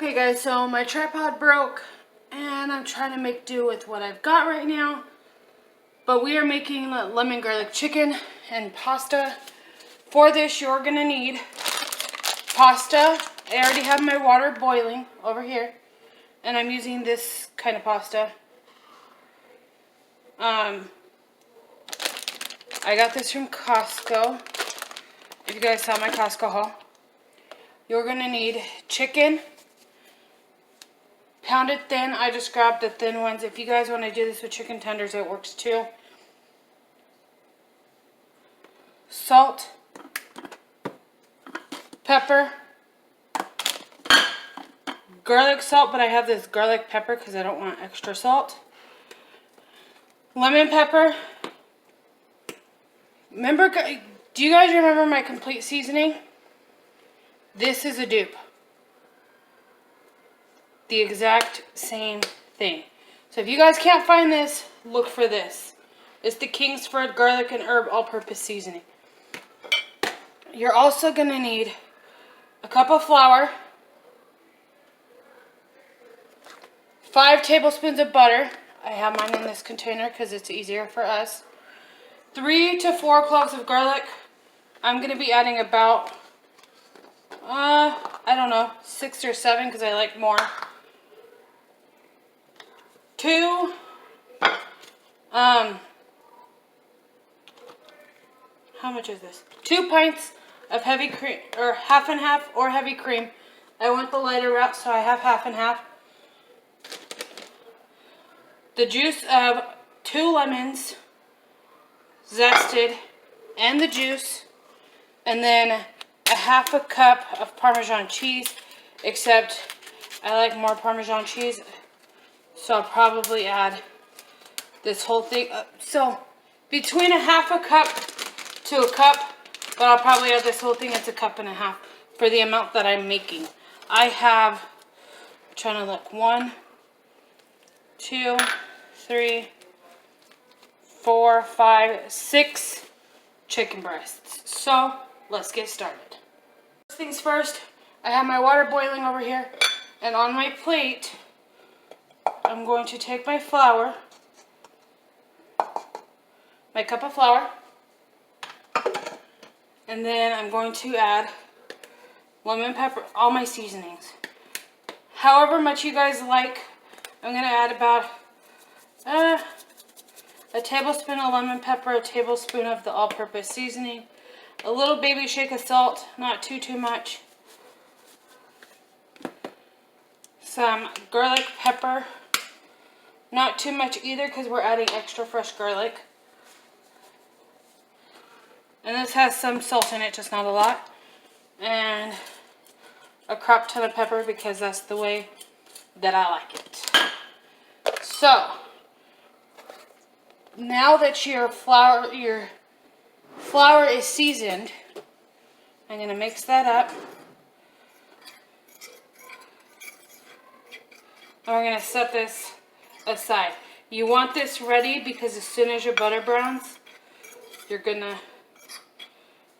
Okay guys, so my tripod broke and I'm trying to make do with what I've got right now. But we are making lemon garlic chicken and pasta. For this, you're gonna need pasta. I already have my water boiling over here. And I'm using this kind of pasta. I got this from Costco. If you guys saw my Costco haul. You're gonna need chicken. Pounded thin. I just grabbed the thin ones. If you guys want to do this with chicken tenders, it works too. Salt. Pepper. Garlic salt, but I have this garlic pepper because I don't want extra salt. Lemon pepper. Remember, do you guys remember my complete seasoning? This is a dupe. The exact same thing. So if you guys can't find this, look for this. It's the Kingsford garlic and herb all-purpose seasoning. You're also going to need a cup of flour, 5 tablespoons of butter. I have mine in this container because it's easier for us. 3 to 4 cloves of garlic. I'm going to be adding about, I don't know, 6 or 7 because I like more. 2, how much is this? 2 pints of heavy cream, or half and half, or heavy cream. I want the lighter route, so I have half and half. The juice of 2 lemons, zested, and the juice, and then a half a cup of Parmesan cheese, except I like more Parmesan cheese. So I'll probably add this whole thing. So between a half a cup to a cup, but I'll probably add this whole thing. It's a cup and a half for the amount that I'm making. I have, I'm trying to look, 1, 2, 3, 4, 5, 6 chicken breasts. So let's get started. First things first, I have my water boiling over here, and on my plate, I'm going to take my flour, my cup of flour, and then I'm going to add lemon pepper, all my seasonings. However much you guys like, I'm going to add about a tablespoon of lemon pepper, a tablespoon of the all-purpose seasoning, a little baby shake of salt, not too much, some garlic pepper. Not too much either because we're adding extra fresh garlic. And this has some salt in it, just not a lot. And a crop ton of pepper because that's the way that I like it. So, now that your flour is seasoned, I'm going to mix that up. And we're going to set this aside. You want this ready because as soon as your butter browns, you're gonna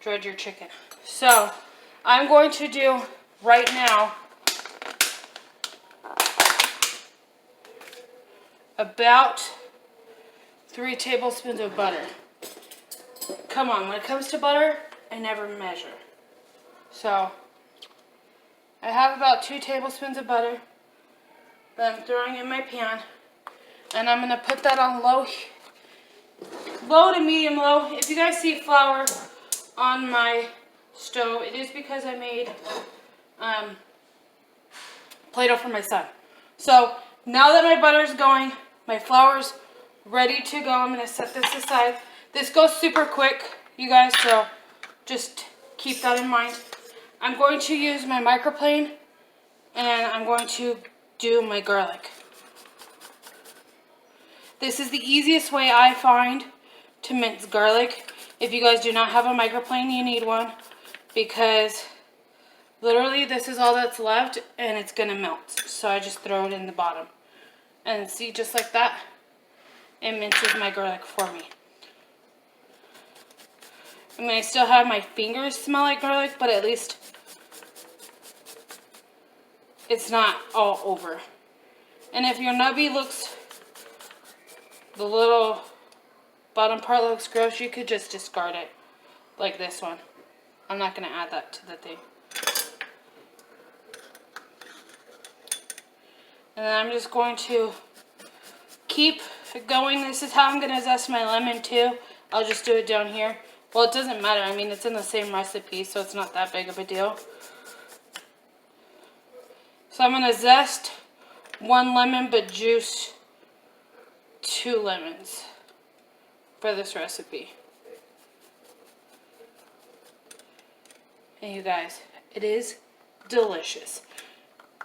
dredge your chicken. So I'm going to do right now about 3 tablespoons of butter. Come on, when it comes to butter, I never measure. So I have about 2 tablespoons of butter that I'm throwing in my pan. And I'm going to put that on low to medium low. If you guys see flour on my stove, it is because I made Play-Doh for my son. So now that my butter's going, my flour's ready to go. I'm going to set this aside. This goes super quick, you guys, so just keep that in mind. I'm going to use my microplane, and I'm going to do my garlic. This is the easiest way I find to mince garlic. If you guys do not have a microplane, you need one, because literally this is all that's left and it's going to melt. So I just throw it in the bottom. And see, just like that, it minces my garlic for me. I mean, I still have my fingers smell like garlic, but at least it's not all over. And if your nubby looks, the little bottom part looks gross, you could just discard it, like this one. I'm not going to add that to the thing. And then I'm just going to keep going. This is how I'm going to zest my lemon too. I'll just do it down here. Well, it doesn't matter. I mean, it's in the same recipe, so it's not that big of a deal. So I'm going to zest 1 lemon, but juice 2 lemons for this recipe. And you guys, it is delicious.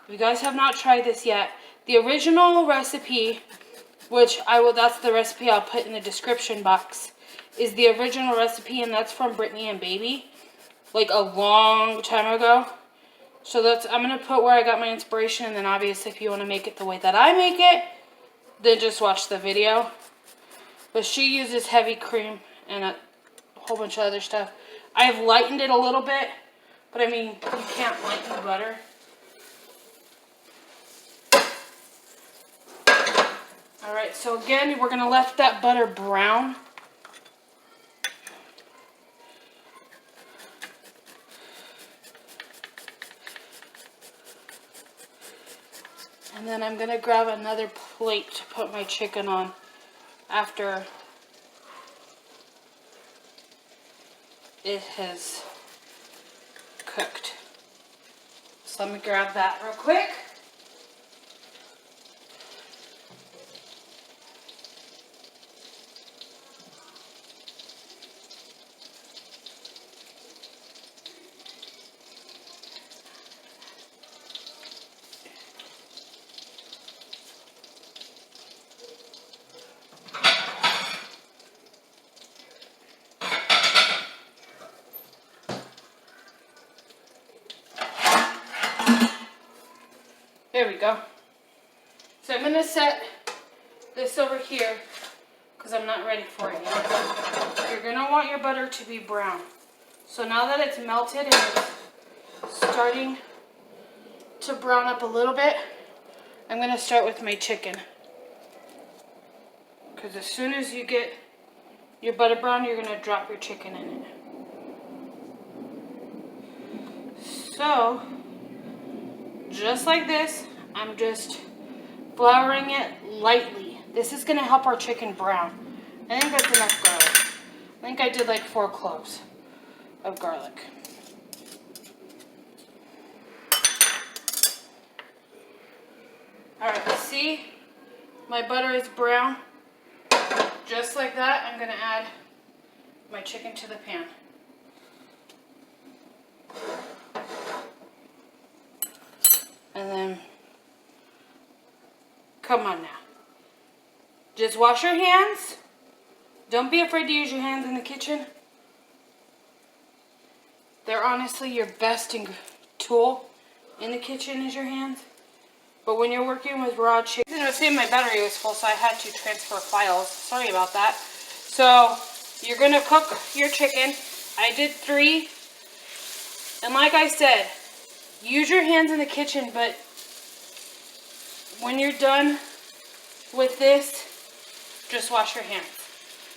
If you guys have not tried this yet, the original recipe, which that's the recipe I'll put in the description box, is the original recipe, and that's from Brittany and Baby, like a long time ago. So I'm going to put where I got my inspiration, and then obviously if you want to make it the way that I make it, then just watch the video. But she uses heavy cream and a whole bunch of other stuff. I've lightened it a little bit, but I mean, you can't lighten butter. Alright, so again, we're going to let that butter brown. And then I'm going to grab another plate to put my chicken on after it has cooked. So let me grab that real quick. There we go. So I'm going to set this over here because I'm not ready for it yet. You're going to want your butter to be brown. So now that it's melted and it's starting to brown up a little bit, I'm going to start with my chicken. Because as soon as you get your butter brown, you're going to drop your chicken in it. So, just like this, I'm just flouring it lightly. This is going to help our chicken brown. I think that's enough garlic. I think I did like 4 cloves of garlic. Alright, see? My butter is brown. Just like that, I'm going to add my chicken to the pan. And then, come on now. Just wash your hands. Don't be afraid to use your hands in the kitchen. They're honestly your best tool in the kitchen is your hands. But when you're working with raw chicken, I was saying my battery was full, so I had to transfer files. Sorry about that. So, you're going to cook your chicken. I did 3. And like I said, use your hands in the kitchen, but when you're done with this, just wash your hands.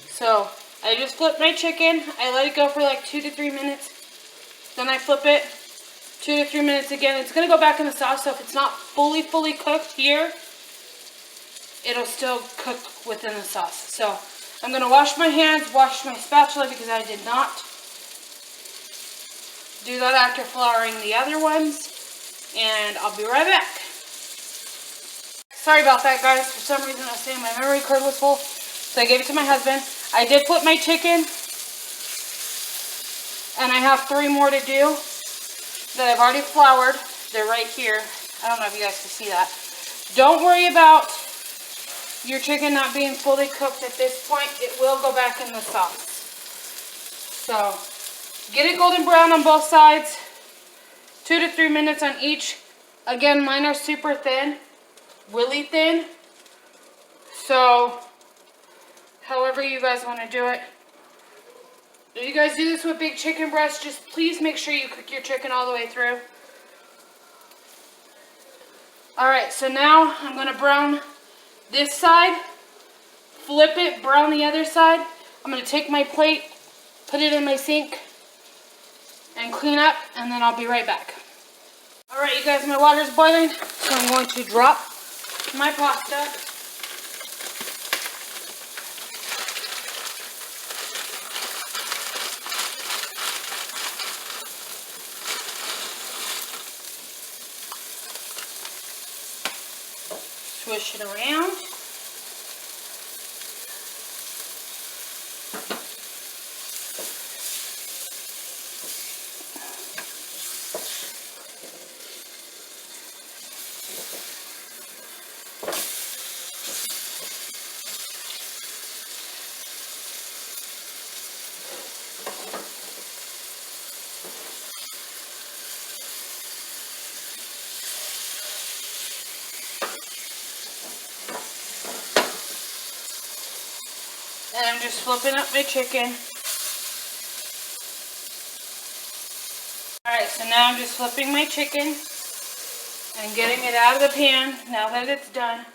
So, I just flipped my chicken. I let it go for like 2 to 3 minutes. Then I flip it 2 to 3 minutes again. It's going to go back in the sauce, so if it's not fully cooked here, it'll still cook within the sauce. So, I'm going to wash my hands, wash my spatula because I did not do that after flouring the other ones. And I'll be right back. Sorry about that, guys. For some reason, I was saying my memory card was full, so I gave it to my husband. I did flip my chicken, and I have 3 more to do that I've already floured. They're right here. I don't know if you guys can see that. Don't worry about your chicken not being fully cooked at this point. It will go back in the sauce. So, get it golden brown on both sides. 2 to 3 minutes on each. Again, mine are super thin. Really thin. So, however you guys want to do it. If you guys do this with big chicken breasts, just please make sure you cook your chicken all the way through. Alright, so now I'm going to brown this side, flip it, brown the other side. I'm going to take my plate, put it in my sink, and clean up, and then I'll be right back. Alright, you guys, my water's boiling, so I'm going to drop my pasta. Swish it around. And I'm just flipping up my chicken. Alright, so now I'm just flipping my chicken and getting it out of the pan now that it's done.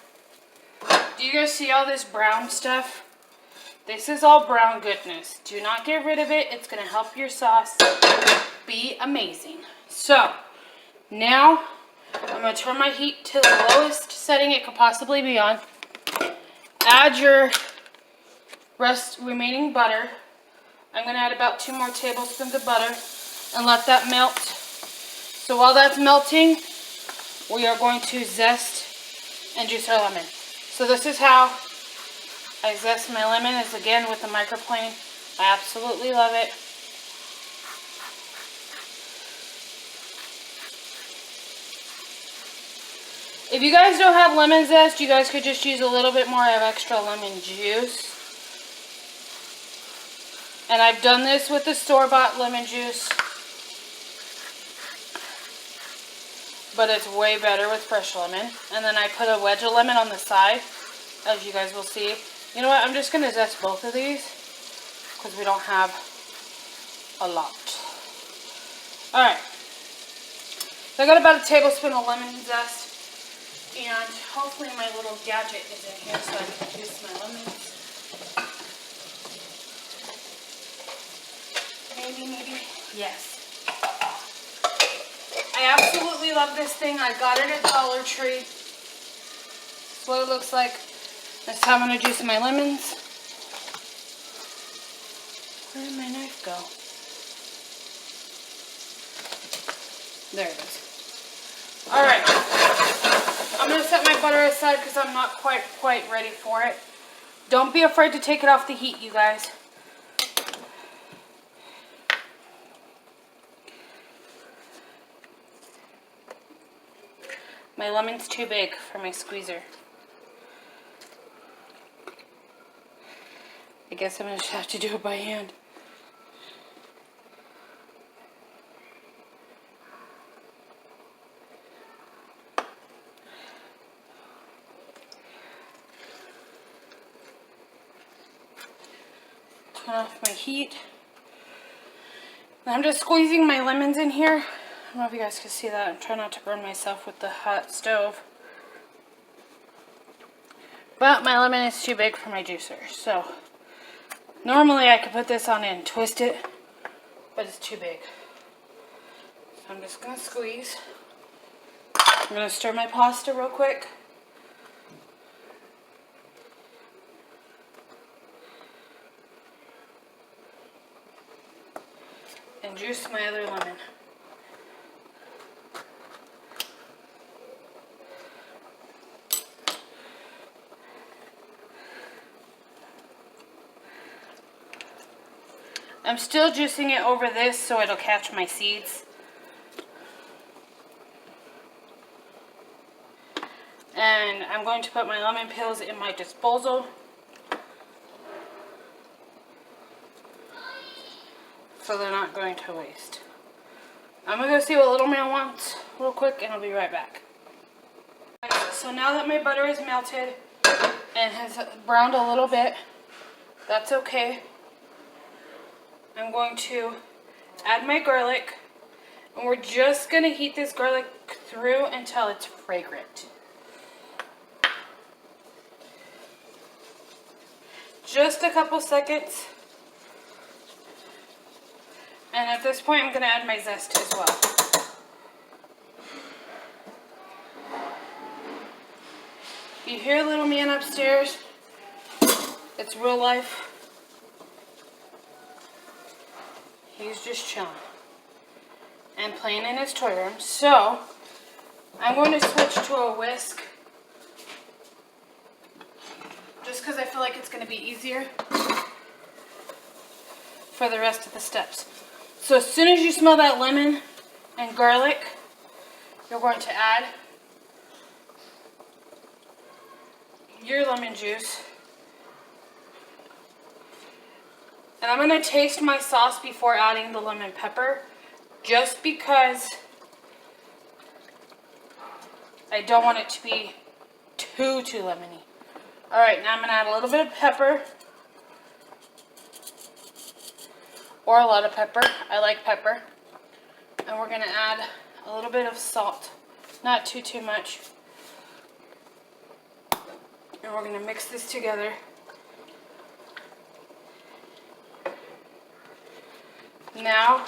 Do you guys see all this brown stuff? This is all brown goodness. Do not get rid of it. It's going to help your sauce be amazing. So, now I'm going to turn my heat to the lowest setting it could possibly be on. Add your remaining butter. I'm going to add about 2 more tablespoons of butter and let that melt. So while that's melting, we are going to zest and juice our lemon. So this is how I zest my lemon, is again with the microplane. I absolutely love it. If you guys don't have lemon zest, you guys could just use a little bit more of extra lemon juice. And I've done this with the store-bought lemon juice, but it's way better with fresh lemon. And then I put a wedge of lemon on the side, as you guys will see. You know what, I'm just going to zest both of these, because we don't have a lot. Alright, so I got about a tablespoon of lemon zest, and hopefully my little gadget is in here so I can juice my lemons. Maybe, yes. I absolutely love this thing. I got it at Dollar Tree. That's what it looks like. That's how I'm going to juice my lemons. Where did my knife go? There it is. Alright. I'm going to set my butter aside because I'm not quite ready for it. Don't be afraid to take it off the heat, you guys. My lemon's too big for my squeezer. I guess I'm going to have to do it by hand. Turn off my heat. And I'm just squeezing my lemons in here. I don't know if you guys can see that. I'm trying not to burn myself with the hot stove. But my lemon is too big for my juicer. So, normally I could put this on and twist it, but it's too big. So I'm just going to squeeze. I'm going to stir my pasta real quick. And juice my other lemon. I'm still juicing it over this so it'll catch my seeds. And I'm going to put my lemon peels in my disposal. So they're not going to waste. I'm going to go see what little man wants real quick and I'll be right back. So now that my butter is melted and has browned a little bit, that's okay. I'm going to add my garlic, and we're just going to heat this garlic through until it's fragrant. Just a couple seconds. And at this point, I'm going to add my zest as well. You hear little man upstairs? It's real life. He's just chilling and playing in his toy room. So, I'm going to switch to a whisk just because I feel like it's going to be easier for the rest of the steps. So as soon as you smell that lemon and garlic, you're going to add your lemon juice. And I'm going to taste my sauce before adding the lemon pepper, just because I don't want it to be too lemony. Alright, now I'm going to add a little bit of pepper, or a lot of pepper. I like pepper. And we're going to add a little bit of salt, not too much. And we're going to mix this together. Now,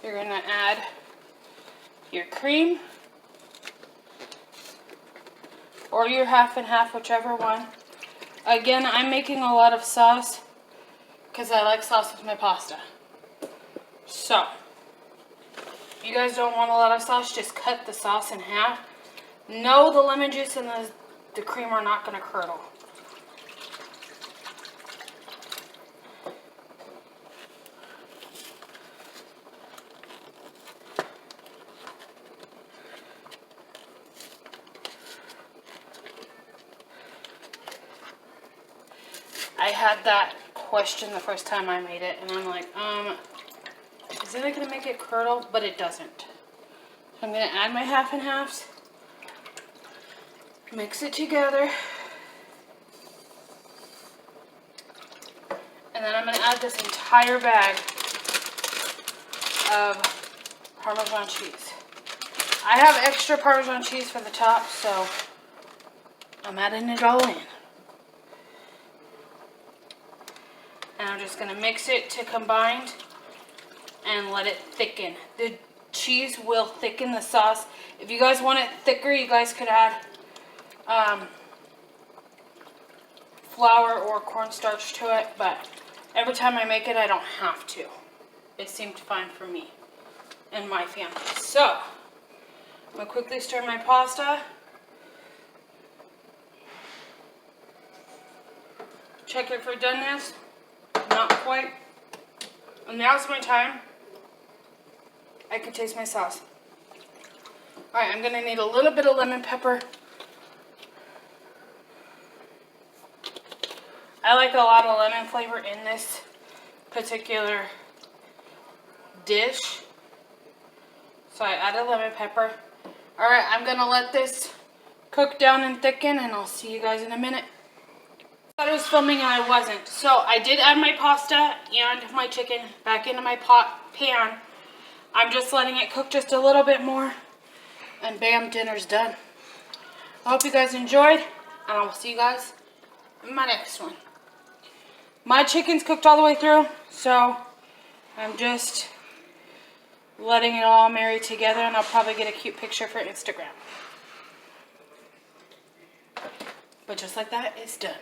you're going to add your cream, or your half and half, whichever one. Again, I'm making a lot of sauce because I like sauce with my pasta. So, if you guys don't want a lot of sauce, just cut the sauce in half. No, the lemon juice and the cream are not going to curdle. I had that question the first time I made it, and I'm like, is it going to make it curdle? But it doesn't. I'm going to add my half and halves, mix it together, and then I'm going to add this entire bag of Parmesan cheese. I have extra Parmesan cheese for the top, so I'm adding it all in. And I'm just going to mix it to combined and let it thicken. The cheese will thicken the sauce. If you guys want it thicker, you guys could add flour or cornstarch to it, but every time I make it, I don't have to. It seemed fine for me and my family. So, I'm going to quickly stir my pasta. Check it for doneness. Not quite. And now's my time. I can taste my sauce. Alright, I'm going to need a little bit of lemon pepper. I like a lot of lemon flavor in this particular dish. So I added lemon pepper. Alright, I'm going to let this cook down and thicken, and I'll see you guys in a minute. I thought I was filming and I wasn't. So I did add my pasta and my chicken back into my pan. I'm just letting it cook just a little bit more, and bam, dinner's done. I hope you guys enjoyed, and I will see you guys in my next one. My chicken's cooked all the way through, so I'm just letting it all marry together, and I'll probably get a cute picture for Instagram. But just like that, it's done.